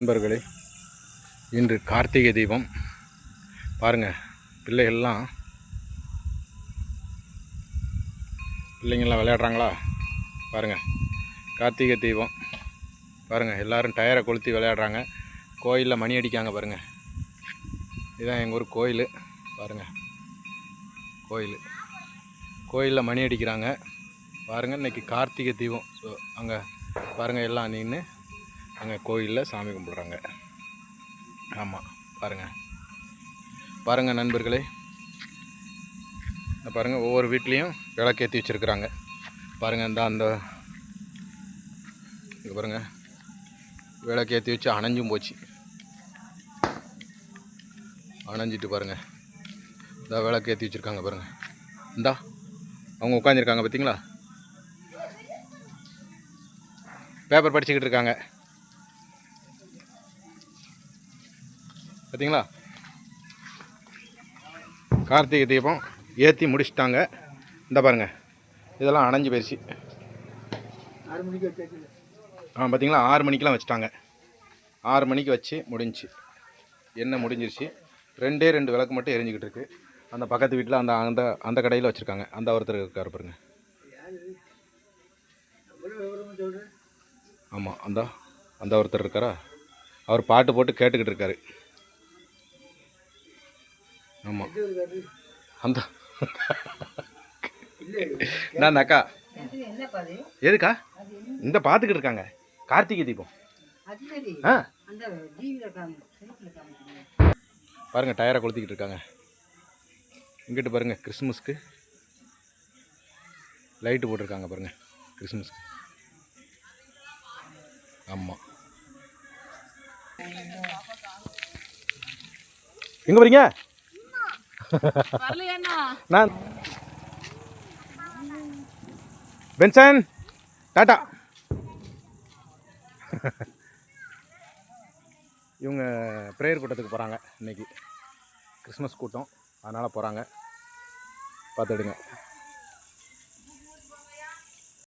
நண்பர்களே, இன்று கார்த்திகை தீபம். பாருங்கள், பிள்ளைங்கள்லாம் விளையாடுறாங்களா? பாருங்கள், கார்த்திகை தீபம். பாருங்கள், எல்லோரும் டயரை கொளுத்தி விளையாடுறாங்க. கோயிலில் மணி அடிக்காங்க. பாருங்கள், இதுதான் எங்கள் ஊர் கோயில். பாருங்கள், கோயிலில் மணி அடிக்கிறாங்க. பாருங்கள், இன்றைக்கி கார்த்திகை தீபம். ஸோ அங்கே பாருங்கள், எல்லாம் நின்று அங்கே கோயிலில் சாமி கும்பிட்றாங்க. ஆமாம், பாருங்கள் நண்பர்களே, பாருங்கள், ஒவ்வொரு வீட்லேயும் விளக்கேற்றி வச்சுருக்குறாங்க. பாருங்கள், அந்த இங்கே பாருங்கள், விளக்கேற்றி வச்சு அணைஞ்சும் போச்சு. அணைஞ்சிட்டு பாருங்கள், இந்த விளக்கேற்றி வச்சுருக்காங்க. பாருங்கள், இந்தா அவங்க உட்காந்துருக்காங்க. பார்த்தீங்களா? பேப்பர் படிச்சுக்கிட்டு இருக்காங்க. பார்த்தீங்களா? கார்த்திகை தீபம் ஏற்றி முடிச்சிட்டாங்க. இந்த பாருங்கள், இதெல்லாம் அணைஞ்சு போயிடுச்சு. 6 மணிக்கு வச்சாச்சு. பார்த்தீங்களா? 6 மணிக்கெலாம் வச்சுட்டாங்க. 6 மணிக்கு வச்சு முடிஞ்சிச்சு. என்ன முடிஞ்சிருச்சு. 2 விளக்கு மட்டும் எரிஞ்சிக்கிட்டு இருக்குது. அந்த பக்கத்து வீட்டில் அந்த அந்த அந்த கடையில் வச்சுருக்காங்க. அந்த ஒருத்தர் இருக்கார் பாருங்க. ஆமாம், அந்த ஒருத்தர் இருக்காரா, அவர் பாட்டு போட்டு கேட்டுக்கிட்டு இருக்காரு. ஆமாம், அந்த நான் அக்கா எதுக்கா இந்த பார்த்துக்கிட்டு இருக்காங்க கார்த்திகை தீபம். பாருங்கள், டயரை கொளுத்திக்கிட்டு இருக்காங்க. இங்கிட்டு பாருங்கள், கிறிஸ்மஸ்க்கு லைட்டு போட்டிருக்காங்க. பாருங்கள், கிறிஸ்மஸ்க்கு. ஆமாம், எங்கே போறீங்க? நான் பென்சன் டாட்டா. இவங்க ப்ரேயர் கூட்டத்துக்கு போகிறாங்க. இன்றைக்கி கிறிஸ்மஸ் கூட்டம், அதனால் போகிறாங்க. பார்த்துடுங்க.